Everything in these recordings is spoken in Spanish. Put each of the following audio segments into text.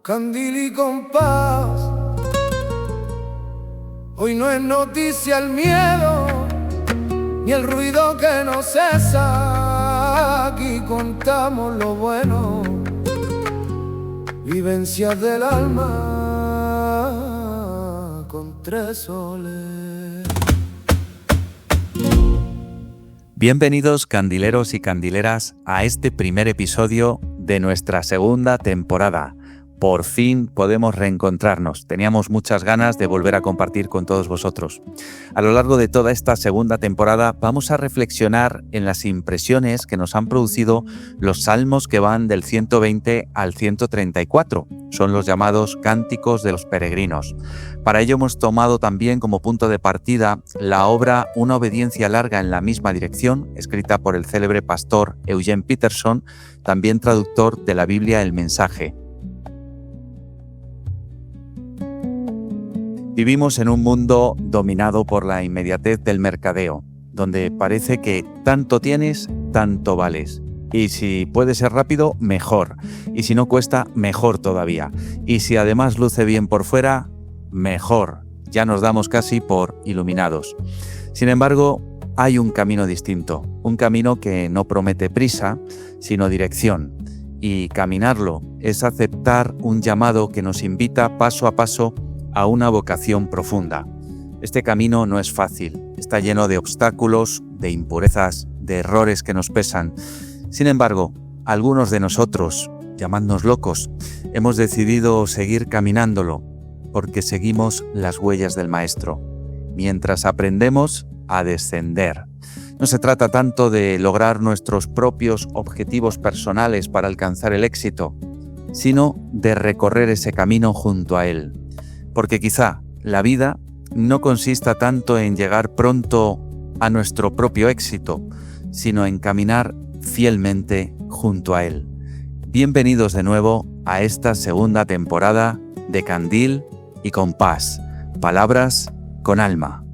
Candil y compás, hoy no es noticia el miedo, ni el ruido que no cesa. Aquí contamos lo bueno, vivencias del alma con 3 soles. Bienvenidos, candileros y candileras, a este primer episodio de nuestra segunda temporada. Por fin podemos reencontrarnos. Teníamos muchas ganas de volver a compartir con todos vosotros. A lo largo de toda esta segunda temporada vamos a reflexionar en las impresiones que nos han producido los salmos que van del 120 al 134. Son los llamados Cánticos de los Peregrinos. Para ello hemos tomado también como punto de partida la obra Una obediencia larga en la misma dirección, escrita por el célebre pastor Eugene Peterson, también traductor de la Biblia El Mensaje. Vivimos en un mundo dominado por la inmediatez del mercadeo, donde parece que tanto tienes, tanto vales. Y si puede ser rápido, mejor. Y si no cuesta, mejor todavía. Y si además luce bien por fuera, mejor. Ya nos damos casi por iluminados. Sin embargo, hay un camino distinto. Un camino que no promete prisa, sino dirección. Y caminarlo es aceptar un llamado que nos invita paso a paso a una vocación profunda. Este camino no es fácil, está lleno de obstáculos, de impurezas, de errores que nos pesan. Sin embargo, algunos de nosotros, llamadnos locos, hemos decidido seguir caminándolo porque seguimos las huellas del Maestro, mientras aprendemos a descender. No se trata tanto de lograr nuestros propios objetivos personales para alcanzar el éxito, sino de recorrer ese camino junto a Él. Porque quizá la vida no consista tanto en llegar pronto a nuestro propio éxito, sino en caminar fielmente junto a Él. Bienvenidos de nuevo a esta segunda temporada de Candil y Compás, palabras con alma.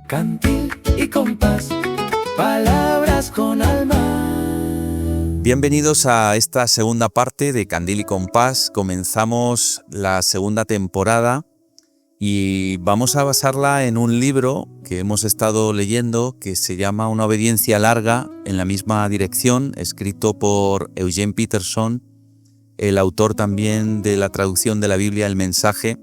Candil y compás, palabras con alma. Bienvenidos a esta segunda parte de Candil y Compás. Comenzamos la segunda temporada y vamos a basarla en un libro que hemos estado leyendo que se llama Una obediencia larga en la misma dirección, escrito por Eugene Peterson, el autor también de la traducción de la Biblia El Mensaje.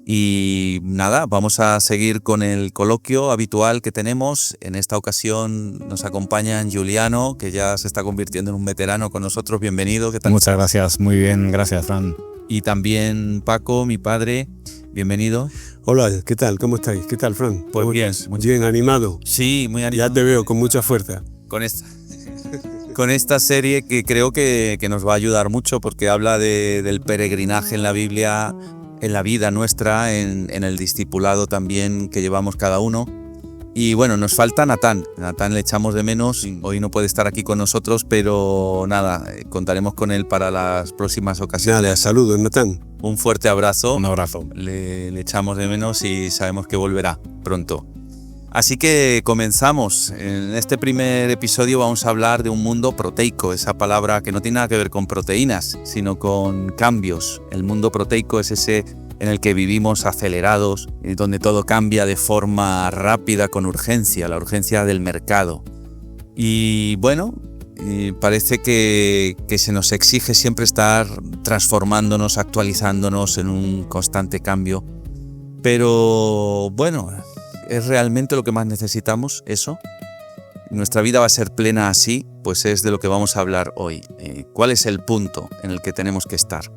Y nada, vamos a seguir con el coloquio habitual que tenemos. En esta ocasión nos acompañan Juliano, que ya se está convirtiendo en un veterano con nosotros. Bienvenido. ¿Qué tal? Muchas gracias, muy bien, gracias, Fran. Y también Paco, mi padre. Bienvenido. Hola, ¿qué tal? ¿Cómo estáis? ¿Qué tal, Fran? Pues bien. Bien, animado. Sí, muy animado. Ya te veo con mucha fuerza. Con esta serie que creo que nos va a ayudar mucho porque habla del peregrinaje en la Biblia, en la vida nuestra, en el discipulado también que llevamos cada uno. Y bueno, nos falta Natán. Natán le echamos de menos. Hoy no puede estar aquí con nosotros, pero nada, contaremos con él para las próximas ocasiones. Nada, saludos, Natán. Un fuerte abrazo. Un abrazo. Le echamos de menos y sabemos que volverá pronto. Así que comenzamos. En este primer episodio vamos a hablar de un mundo proteico, esa palabra que no tiene nada que ver con proteínas, sino con cambios. El mundo proteico es ese en el que vivimos acelerados, donde todo cambia de forma rápida, con urgencia, la urgencia del mercado. Y bueno, parece que se nos exige siempre estar transformándonos, actualizándonos en un constante cambio. Pero bueno, ¿es realmente lo que más necesitamos eso? ¿Nuestra vida va a ser plena así? Pues es de lo que vamos a hablar hoy. ¿Cuál es el punto en el que tenemos que estar?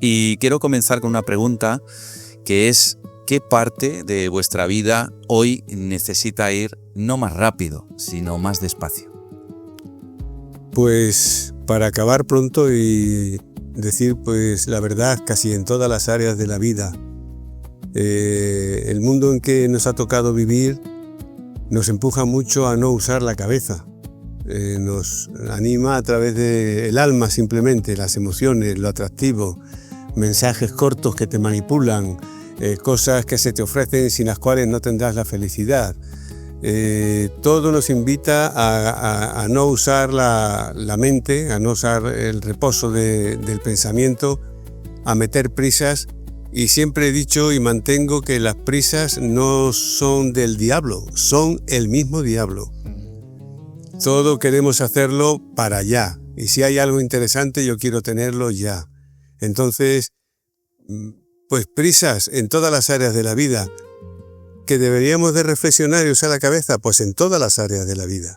Y quiero comenzar con una pregunta que es: ¿qué parte de vuestra vida hoy necesita ir no más rápido, sino más despacio? Pues para acabar pronto y decir pues la verdad casi en todas las áreas de la vida, el mundo en que nos ha tocado vivir nos empuja mucho a no usar la cabeza. Nos anima a través del alma simplemente, las emociones, lo atractivo, mensajes cortos que te manipulan, cosas que se te ofrecen sin las cuales no tendrás la felicidad. Todo nos invita a no usar la mente, a no usar el reposo del pensamiento, a meter prisas. Y siempre he dicho y mantengo que las prisas no son del diablo, son el mismo diablo. Todo queremos hacerlo para allá. Y si hay algo interesante, yo quiero tenerlo ya. Entonces, pues prisas en todas las áreas de la vida. ¿Que deberíamos de reflexionar y usar la cabeza? Pues en todas las áreas de la vida.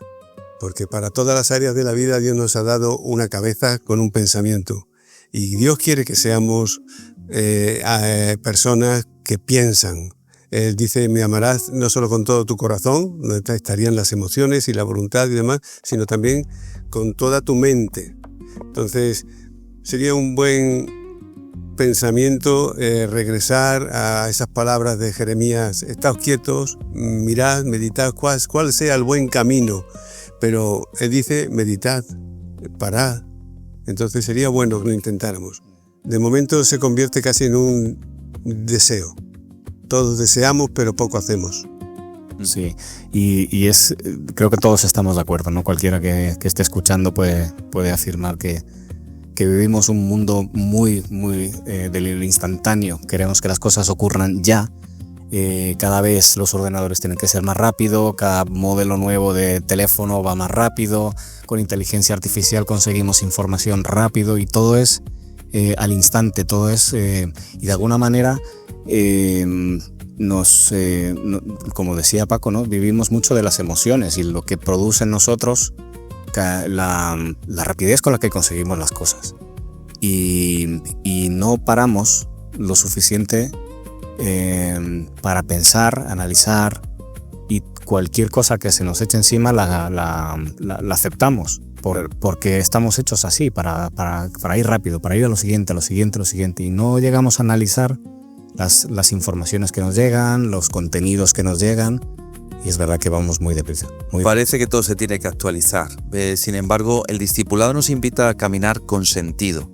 Porque para todas las áreas de la vida Dios nos ha dado una cabeza con un pensamiento. Y Dios quiere que seamos personas que piensan. Él dice, me amarás no solo con todo tu corazón, donde estarían las emociones y la voluntad y demás, sino también con toda tu mente. Entonces, sería un buen pensamiento regresar a esas palabras de Jeremías: estáos quietos, mirad, meditad cuál sea el buen camino. Pero él dice, meditad, parad. Entonces sería bueno que lo intentáramos. De momento se convierte casi en un deseo. Todos deseamos, pero poco hacemos. Sí, y creo que todos estamos de acuerdo, ¿no? Cualquiera que esté escuchando puede afirmar que vivimos un mundo muy del instantáneo. Queremos que las cosas ocurran ya. Cada vez los ordenadores tienen que ser más rápido, cada modelo nuevo de teléfono va más rápido, con inteligencia artificial conseguimos información rápido y todo es al instante, todo es y de alguna manera como decía Paco, ¿no? Vivimos mucho de las emociones y lo que produce en nosotros la rapidez con la que conseguimos las cosas y no paramos lo suficiente para pensar, analizar, y cualquier cosa que se nos eche encima la aceptamos porque estamos hechos así, para ir rápido, para ir a lo siguiente, y no llegamos a analizar las informaciones que nos llegan, los contenidos que nos llegan, y es verdad que vamos muy deprisa. Parece que todo se tiene que actualizar. Sin embargo, el discipulado nos invita a caminar con sentido,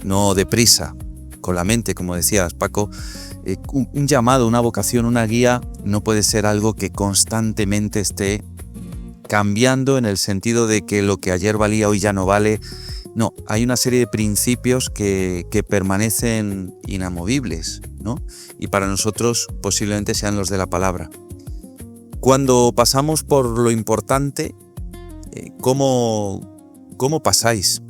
no deprisa, con la mente, como decías, Paco. Un llamado, una vocación, una guía no puede ser algo que constantemente esté cambiando en el sentido de que lo que ayer valía hoy ya no vale. No, hay una serie de principios que permanecen inamovibles, ¿no? Y para nosotros posiblemente sean los de la palabra. Cuando pasamos por lo importante, ¿cómo pasáis?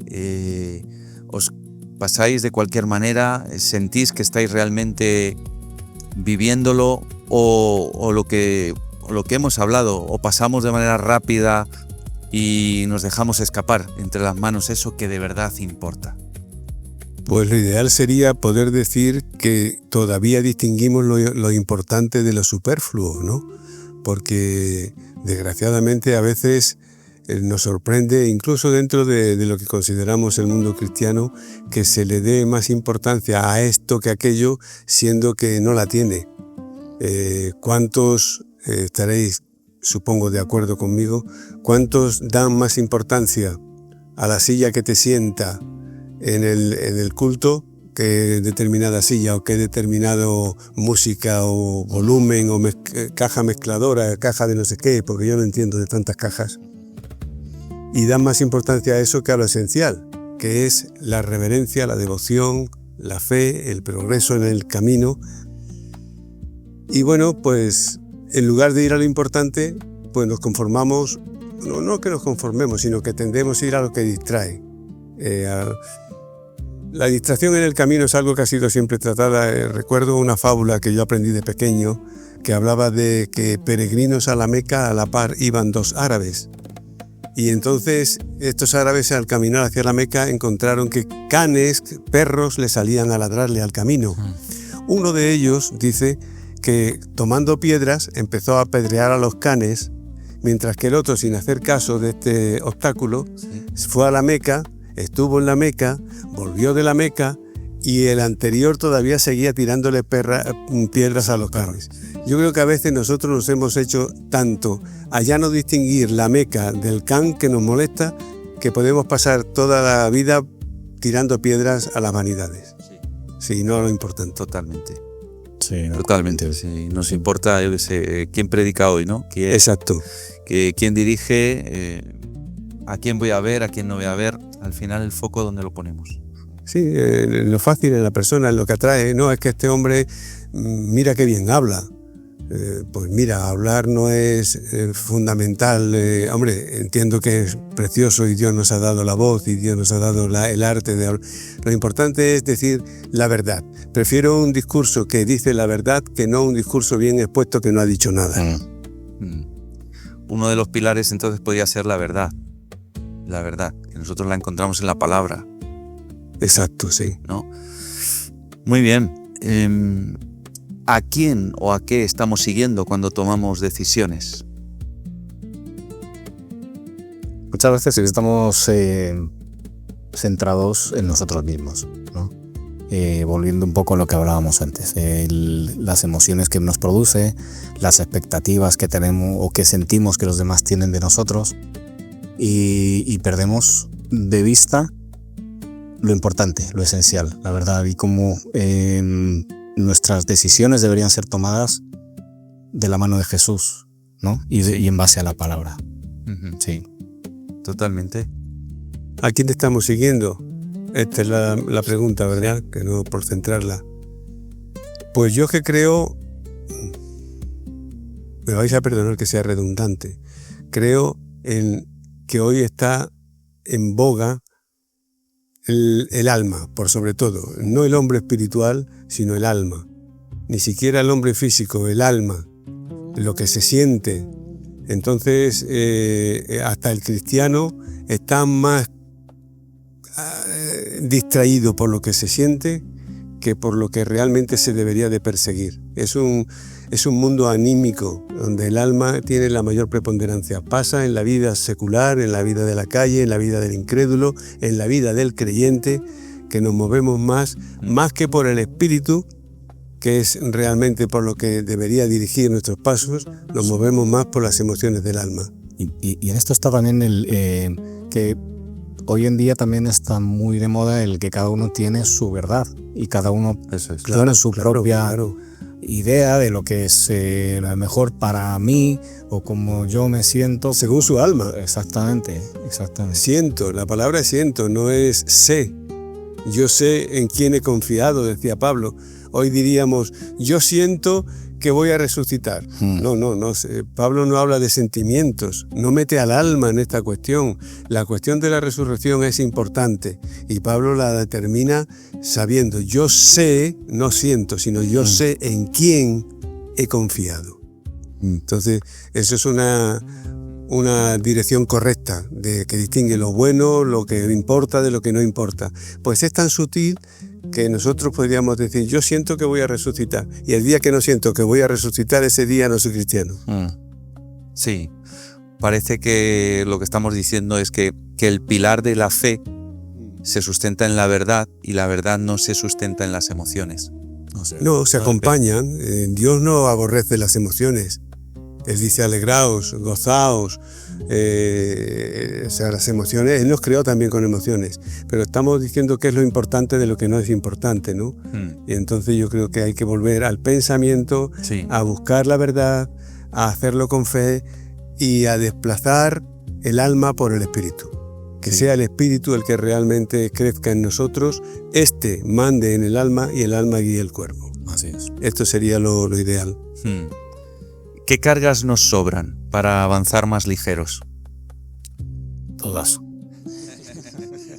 ¿Os pasáis de cualquier manera? ¿Sentís que estáis realmente viviéndolo o lo que hemos hablado? ¿O pasamos de manera rápida y nos dejamos escapar entre las manos eso que de verdad importa? Pues lo ideal sería poder decir que todavía distinguimos lo importante de lo superfluo, ¿no? Porque desgraciadamente a veces nos sorprende, incluso dentro de lo que consideramos el mundo cristiano, que se le dé más importancia a esto que a aquello, siendo que no la tiene. ¿Cuántos estaréis, supongo, de acuerdo conmigo? ¿Cuántos dan más importancia a la silla que te sienta en el culto que determinada silla o que determinado música o volumen o caja mezcladora, caja de no sé qué, porque yo no entiendo de tantas cajas? Y dan más importancia a eso que a lo esencial, que es la reverencia, la devoción, la fe, el progreso en el camino. Y bueno, pues en lugar de ir a lo importante, pues nos conformamos, no que nos conformemos, sino que tendemos a ir a lo que distrae. La distracción en el camino es algo que ha sido siempre tratada. Recuerdo una fábula que yo aprendí de pequeño, que hablaba de que peregrinos a la Meca a la par iban dos árabes. Y entonces estos árabes, al caminar hacia la Meca, encontraron que canes, perros, le salían a ladrarle al camino. Uno de ellos dice que tomando piedras empezó a apedrear a los canes, mientras que el otro, sin hacer caso de este obstáculo, fue a la Meca, estuvo en la Meca, volvió de la Meca y el anterior todavía seguía tirándole piedras a los canes. Yo creo que a veces nosotros nos hemos hecho tanto a ya no distinguir la Meca del can que nos molesta, que podemos pasar toda la vida tirando piedras a las vanidades. Sí, no a lo importante. Totalmente. Sí, Totalmente. Sí. Nos importa, yo qué sé, quién predica hoy, ¿no? Exacto. Quién dirige, a quién voy a ver, a quién no voy a ver. Al final el foco, ¿dónde lo ponemos? Sí, lo fácil en la persona, en lo que atrae. No, es que este hombre, mira qué bien habla. Pues mira, hablar no es fundamental. Hombre, entiendo que es precioso y Dios nos ha dado la voz y Dios nos ha dado el arte de hablar. Lo importante es decir la verdad. Prefiero un discurso que dice la verdad que no un discurso bien expuesto que no ha dicho nada. Uno de los pilares entonces podría ser la verdad. La verdad, que nosotros la encontramos en la palabra. Exacto, sí. ¿No? Muy bien. ¿A quién o a qué estamos siguiendo cuando tomamos decisiones? Muchas veces estamos centrados en nosotros mismos, ¿no? Volviendo un poco a lo que hablábamos antes, las emociones que nos produce, las expectativas que tenemos o que sentimos que los demás tienen de nosotros, y perdemos de vista lo importante, lo esencial, la verdad, y cómo nuestras decisiones deberían ser tomadas de la mano de Jesús, ¿no? Y en base a la palabra. Sí. Totalmente. ¿A quién estamos siguiendo? Esta es la pregunta, ¿verdad? Que no por centrarla. Pues yo que creo, me vais a perdonar que sea redundante, creo en que hoy está en boga el alma, por sobre todo, no el hombre espiritual, sino el alma. Ni siquiera el hombre físico, el alma, lo que se siente. Entonces, hasta el cristiano está más distraído por lo que se siente que por lo que realmente se debería de perseguir. Es un mundo anímico donde el alma tiene la mayor preponderancia. Pasa en la vida secular, en la vida de la calle, en la vida del incrédulo, en la vida del creyente, que nos movemos más que por el espíritu, que es realmente por lo que debería dirigir nuestros pasos, nos movemos más por las emociones del alma. Y en esto está también que hoy en día también está muy de moda el que cada uno tiene su verdad y cada uno tiene su propia idea de lo que es lo mejor para mí o como yo me siento. Según su alma. Exactamente. Siento, la palabra siento no es sé. Yo sé en quién he confiado, decía Pablo. Hoy diríamos, yo siento que voy a resucitar. No. Pablo no habla de sentimientos, no mete al alma en esta cuestión. La cuestión de la resurrección es importante y Pablo la determina sabiendo, yo sé, no siento, sino yo sé en quién he confiado. Entonces, eso es una dirección correcta que distingue lo bueno, lo que importa de lo que no importa. Pues es tan sutil que nosotros podríamos decir, yo siento que voy a resucitar, y el día que no siento que voy a resucitar, ese día no soy cristiano. Sí, parece que lo que estamos diciendo es que el pilar de la fe se sustenta en la verdad y la verdad no se sustenta en las emociones. No, se acompañan. Dios no aborrece las emociones. Él dice alegraos, gozaos, las emociones, Él nos creó también con emociones, pero estamos diciendo qué es lo importante de lo que no es importante, ¿no? Y entonces yo creo que hay que volver al pensamiento, a buscar la verdad, a hacerlo con fe y a desplazar el alma por el espíritu. Que sea el espíritu el que realmente crezca en nosotros, mande en el alma y el alma guíe el cuerpo. Así es. Esto sería lo ideal. ¿Qué cargas nos sobran para avanzar más ligeros? Todas.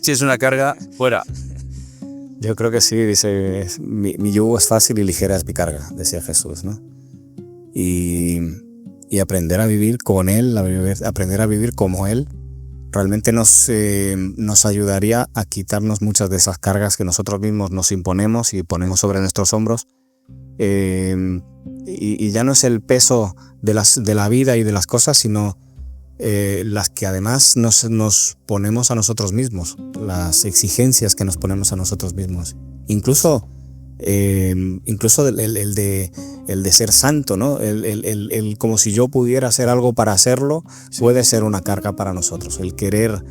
Si es una carga, fuera. Yo creo que sí, dice, mi yugo es fácil y ligera es mi carga, decía Jesús, ¿no? Y aprender a vivir con Él, aprender a vivir como Él, realmente nos ayudaría a quitarnos muchas de esas cargas que nosotros mismos nos imponemos y ponemos sobre nuestros hombros. Y ya no es el peso de la vida y de las cosas, sino las que además nos ponemos a nosotros mismos, las exigencias que nos ponemos a nosotros mismos. Incluso el de ser santo, ¿no? El como si yo pudiera hacer algo para hacerlo, puede ser una carga para nosotros. El querer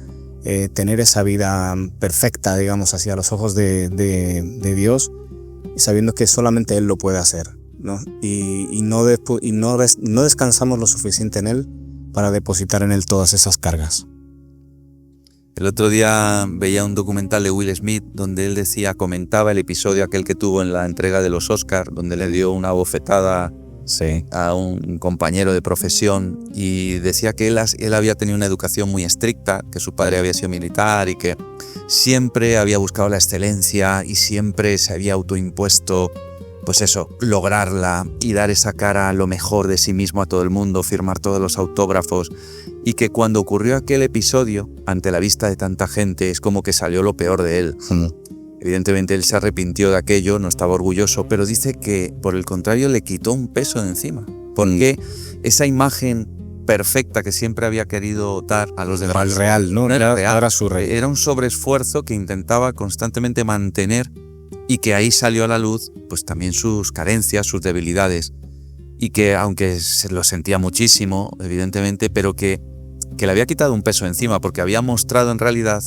tener esa vida perfecta, digamos, hacia los ojos de Dios, sabiendo que solamente Él lo puede hacer. ¿no? Y no descansamos lo suficiente en Él para depositar en Él todas esas cargas. El otro día veía un documental de Will Smith donde él comentaba el episodio aquel que tuvo en la entrega de los Oscars, donde le dio una bofetada a un compañero de profesión, y decía que él había tenido una educación muy estricta, que su padre había sido militar y que siempre había buscado la excelencia y siempre se había autoimpuesto, pues eso, lograrla y dar esa cara a lo mejor de sí mismo a todo el mundo, firmar todos los autógrafos, y que cuando ocurrió aquel episodio, ante la vista de tanta gente, es como que salió lo peor de él. Evidentemente él se arrepintió de aquello, no estaba orgulloso, pero dice que por el contrario le quitó un peso de encima, porque esa imagen perfecta que siempre había querido dar a los demás. Era el real, ¿no? Era real. Era su rey. Era un sobreesfuerzo que intentaba constantemente mantener, y que ahí salió a la luz pues también sus carencias, sus debilidades, y que aunque se lo sentía muchísimo, evidentemente, pero que le había quitado un peso encima, porque había mostrado en realidad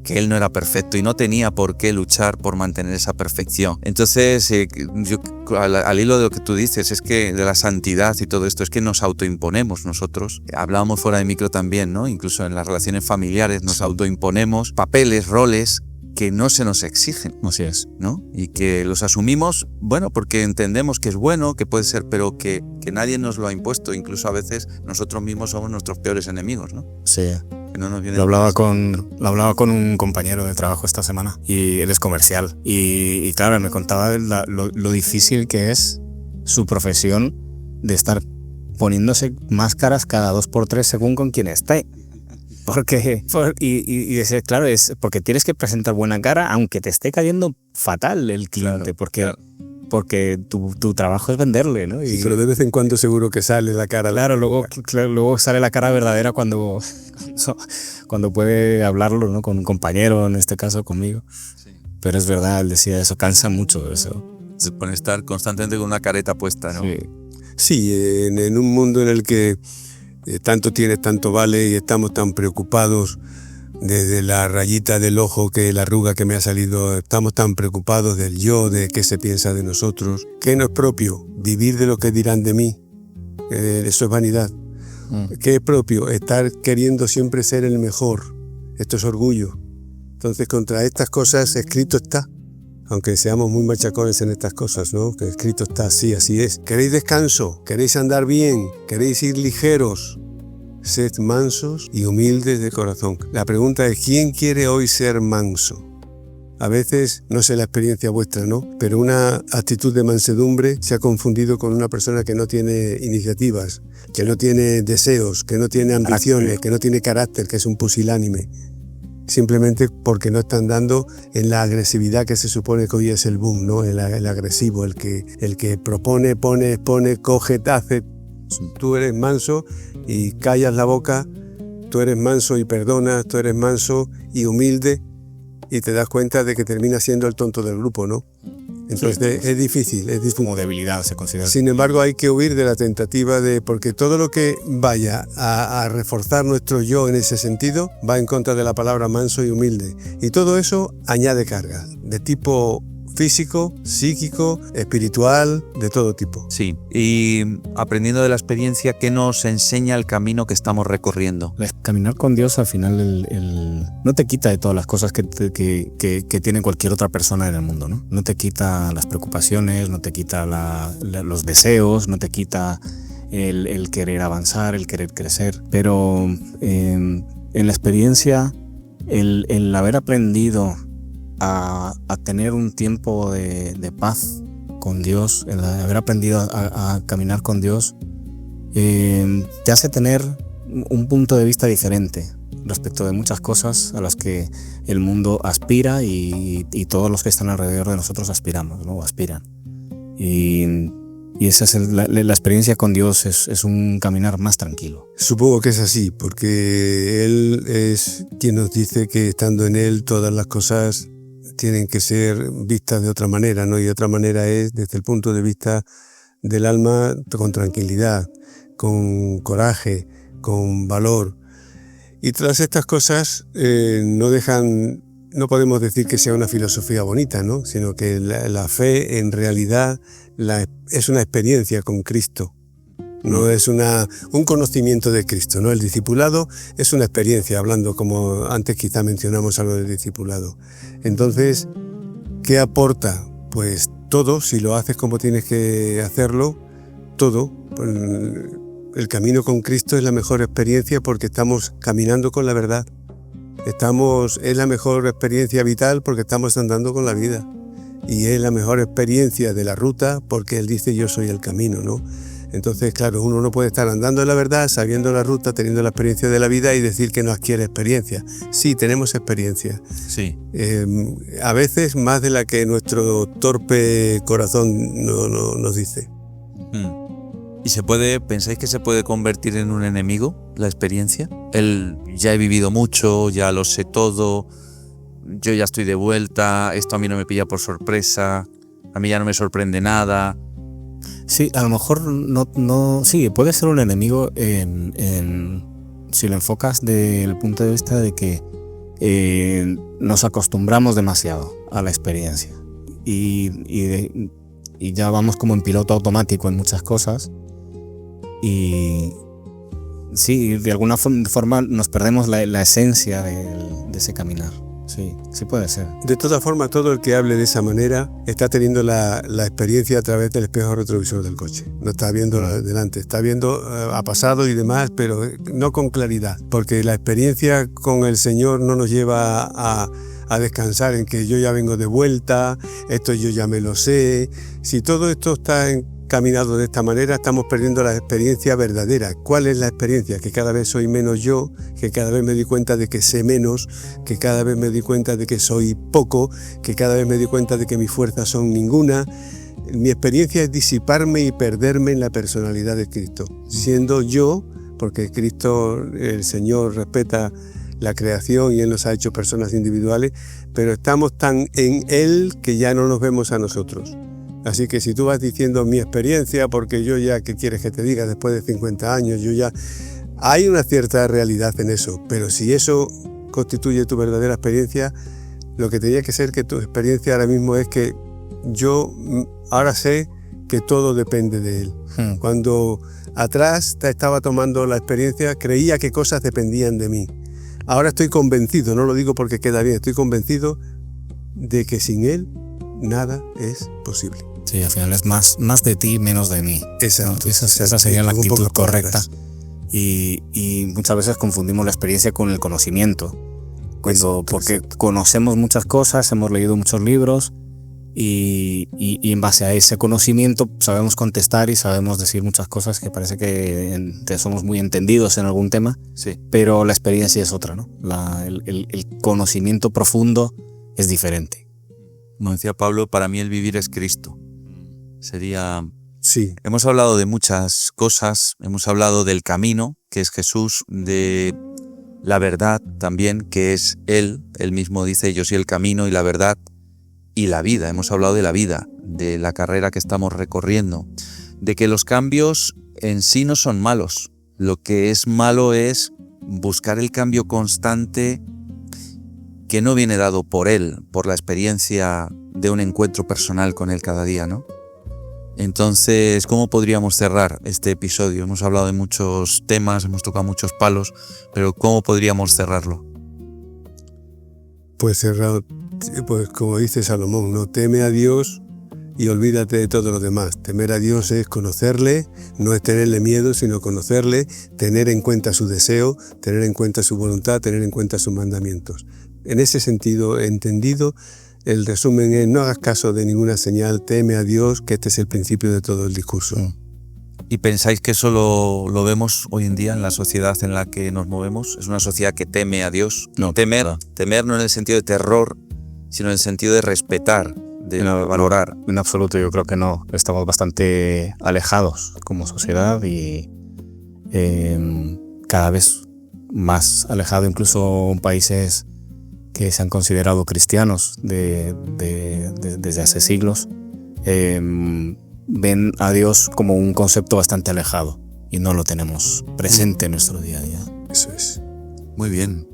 que él no era perfecto y no tenía por qué luchar por mantener esa perfección. Entonces, yo, al hilo de lo que tú dices, es que de la santidad y todo esto, es que nos autoimponemos nosotros. Hablábamos fuera de micro también, ¿no? Incluso en las relaciones familiares nos autoimponemos papeles, roles que no se nos exigen. Así es. ¿No? Y que los asumimos, bueno, porque entendemos que es bueno, que puede ser, pero que nadie nos lo ha impuesto. Incluso a veces nosotros mismos somos nuestros peores enemigos, ¿no? Sí. Que no nos viene Lo hablaba con un compañero de trabajo esta semana, y él es comercial. Y claro, él me contaba lo difícil que es su profesión de estar poniéndose máscaras cada 2x3 según con quién esté. Y decir, claro, es porque tienes que presentar buena cara aunque te esté cayendo fatal el cliente, porque tu trabajo es venderle, ¿no? Pero de vez en cuando seguro que sale la cara. Claro, luego sale la cara verdadera cuando puede hablarlo, ¿no? Con un compañero, en este caso conmigo. Sí. Pero es verdad, él decía eso, cansa mucho eso. Se pone a estar constantemente con una careta puesta, ¿no? Sí, en un mundo en el que tanto tienes, tanto vale, y estamos tan preocupados desde la rayita del ojo, que la arruga que me ha salido, estamos tan preocupados del yo, de qué se piensa de nosotros, que no es propio vivir de lo que dirán de mí, eso es vanidad. ¿Qué es propio? Estar queriendo siempre ser el mejor, esto es orgullo. Entonces, contra estas cosas escrito está, aunque seamos muy machacones en estas cosas, ¿no? Que escrito está así es. ¿Queréis descanso? ¿Queréis andar bien? ¿Queréis ir ligeros? Sed mansos y humildes de corazón. La pregunta es, ¿quién quiere hoy ser manso? A veces, no sé la experiencia vuestra, ¿no? Pero una actitud de mansedumbre se ha confundido con una persona que no tiene iniciativas, que no tiene deseos, que no tiene ambiciones, que no tiene carácter, que es un pusilánime. Simplemente porque no están dando en la agresividad que se supone que hoy es el boom, ¿no? El agresivo, el que propone, pone, coge, hace. Tú eres manso y callas la boca, tú eres manso y perdonas, tú eres manso y humilde, y te das cuenta de que terminas siendo el tonto del grupo, ¿no? Entonces es difícil. Como debilidad se considera. Sin embargo, hay que huir de la tentativa porque todo lo que vaya a reforzar nuestro yo en ese sentido va en contra de la palabra manso y humilde. Y todo eso añade carga de tipo físico, psíquico, espiritual, de todo tipo. Sí, y aprendiendo de la experiencia, ¿qué nos enseña el camino que estamos recorriendo? Caminar con Dios al final no te quita de todas las cosas que tiene cualquier otra persona en el mundo, ¿no? No te quita las preocupaciones, no te quita los deseos, no te quita el querer avanzar, el querer crecer, pero en la experiencia, el haber aprendido a tener un tiempo de paz con Dios, el haber aprendido a caminar con Dios, te hace tener un punto de vista diferente respecto de muchas cosas a las que el mundo aspira y todos los que están alrededor de nosotros aspiramos, ¿no? Aspiran. Y esa es la experiencia con Dios, es un caminar más tranquilo. Supongo que es así, porque Él es quien nos dice que estando en Él todas las cosas tienen que ser vistas de otra manera, ¿no? Y otra manera es desde el punto de vista del alma, con tranquilidad, con coraje, con valor. Y todas estas cosas no dejan no podemos decir que sea una filosofía bonita, ¿no? Sino que la fe en realidad es una experiencia con Cristo. No es un conocimiento de Cristo, ¿no? El discipulado es una experiencia, hablando como antes quizá mencionamos algo del discipulado. Entonces, ¿qué aporta? Pues todo, si lo haces como tienes que hacerlo, todo. El camino con Cristo es la mejor experiencia porque estamos caminando con la verdad. Es la mejor experiencia vital porque estamos andando con la vida. Y es la mejor experiencia de la ruta porque Él dice yo soy el camino, ¿no? Entonces, claro, uno no puede estar andando en la verdad, sabiendo la ruta, teniendo la experiencia de la vida y decir que no adquiere experiencia. Sí, tenemos experiencia. Sí. A veces más de la que nuestro torpe corazón nos dice. ¿Y pensáis que se puede convertir en un enemigo la experiencia? Ya he vivido mucho, ya lo sé todo, yo ya estoy de vuelta, esto a mí no me pilla por sorpresa, a mí ya no me sorprende nada. Sí, a lo mejor sí, puede ser un enemigo si lo enfocas desde el punto de vista de que nos acostumbramos demasiado a la experiencia y ya vamos como en piloto automático en muchas cosas y sí, de alguna forma nos perdemos la esencia de ese caminar. Sí puede ser. De todas formas, todo el que hable de esa manera está teniendo la experiencia a través del espejo retrovisor del coche. No está viendo delante, está viendo a pasado y demás, pero no con claridad. Porque la experiencia con el Señor no nos lleva a descansar en que yo ya vengo de vuelta, esto yo ya me lo sé. Si todo esto está caminado de esta manera, estamos perdiendo la experiencia verdadera. ¿Cuál es la experiencia? Que cada vez soy menos yo, que cada vez me doy cuenta de que sé menos, que cada vez me doy cuenta de que soy poco, que cada vez me doy cuenta de que mis fuerzas son ninguna. Mi experiencia es disiparme y perderme en la personalidad de Cristo, siendo yo, porque Cristo, el Señor, respeta la creación y Él nos ha hecho personas individuales, pero estamos tan en Él que ya no nos vemos a nosotros. Así que si tú vas diciendo mi experiencia, porque yo ya, ¿qué quieres que te diga? Después de 50 años, yo ya... Hay una cierta realidad en eso, pero si eso constituye tu verdadera experiencia, lo que tenía que ser que tu experiencia ahora mismo es que yo ahora sé que todo depende de Él. Cuando atrás estaba tomando la experiencia, creía que cosas dependían de mí. Ahora estoy convencido, no lo digo porque queda bien, estoy convencido de que sin Él nada es posible. Sí, al final es más de ti, menos de mí. Exacto. Esa sería la actitud correcta. Y muchas veces confundimos la experiencia con el conocimiento. Porque conocemos muchas cosas, hemos leído muchos libros y en base a ese conocimiento sabemos contestar y sabemos decir muchas cosas que parece que somos muy entendidos en algún tema, sí. Pero la experiencia es otra, ¿no? El conocimiento profundo es diferente. Como decía Pablo, para mí el vivir es Cristo. Sería... Sí. Hemos hablado de muchas cosas, hemos hablado del camino, que es Jesús, de la verdad también, que es Él mismo dice, yo soy el camino y la verdad y la vida. Hemos hablado de la vida, de la carrera que estamos recorriendo, de que los cambios en sí no son malos. Lo que es malo es buscar el cambio constante que no viene dado por Él, por la experiencia de un encuentro personal con Él cada día, ¿no? Entonces, ¿cómo podríamos cerrar este episodio? Hemos hablado de muchos temas, hemos tocado muchos palos, pero ¿cómo podríamos cerrarlo? Pues cerrado, pues como dice Salomón, no teme a Dios y olvídate de todo lo demás. Temer a Dios es conocerle, no es tenerle miedo, sino conocerle, tener en cuenta su deseo, tener en cuenta su voluntad, tener en cuenta sus mandamientos. En ese sentido, entendido, el resumen es no hagas caso de ninguna señal, teme a Dios, que este es el principio de todo el discurso. ¿Y pensáis que eso lo vemos hoy en día en la sociedad en la que nos movemos? ¿Es una sociedad que teme a Dios? No. Temer no en el sentido de terror, sino en el sentido de respetar, de valorar. En absoluto, yo creo que no. Estamos bastante alejados como sociedad y cada vez más alejado, incluso países que se han considerado cristianos desde hace siglos, ven a Dios como un concepto bastante alejado y no lo tenemos presente en nuestro día a día. Eso es. Muy bien.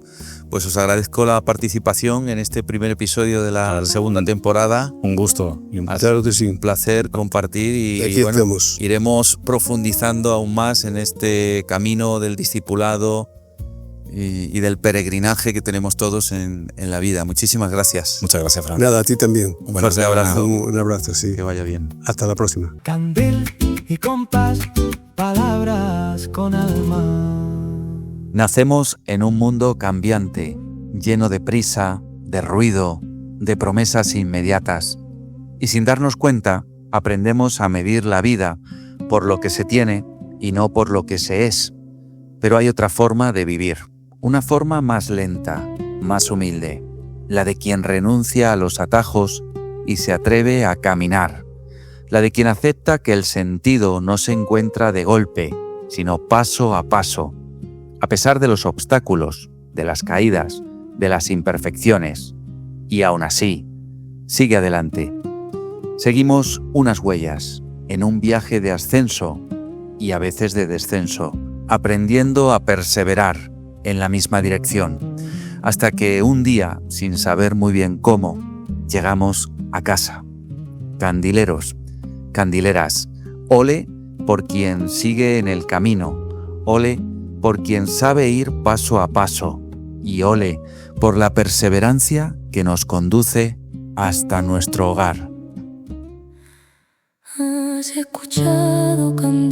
Pues os agradezco la participación en este primer episodio de la segunda temporada. Un gusto. Claro que sí. Un placer compartir y Aquí bueno, estamos. iremos profundizando aún más en este camino del discipulado y del peregrinaje que tenemos todos en la vida. Muchísimas gracias. Muchas gracias, Fran. Nada, a ti también. Un fuerte abrazo. Un abrazo, sí. Que vaya bien. Hasta la próxima. Candil y compás, palabras con alma. Nacemos en un mundo cambiante, lleno de prisa, de ruido, de promesas inmediatas. Y sin darnos cuenta, aprendemos a medir la vida por lo que se tiene y no por lo que se es. Pero hay otra forma de vivir, una forma más lenta, más humilde, la de quien renuncia a los atajos y se atreve a caminar, la de quien acepta que el sentido no se encuentra de golpe, sino paso a paso, a pesar de los obstáculos, de las caídas, de las imperfecciones. Y aún así, sigue adelante. Seguimos unas huellas, en un viaje de ascenso y a veces de descenso, aprendiendo a perseverar en la misma dirección, hasta que un día, sin saber muy bien cómo, llegamos a casa. Candileros, candileras, ole por quien sigue en el camino, ole por quien sabe ir paso a paso, y ole por la perseverancia que nos conduce hasta nuestro hogar. Has escuchado cantar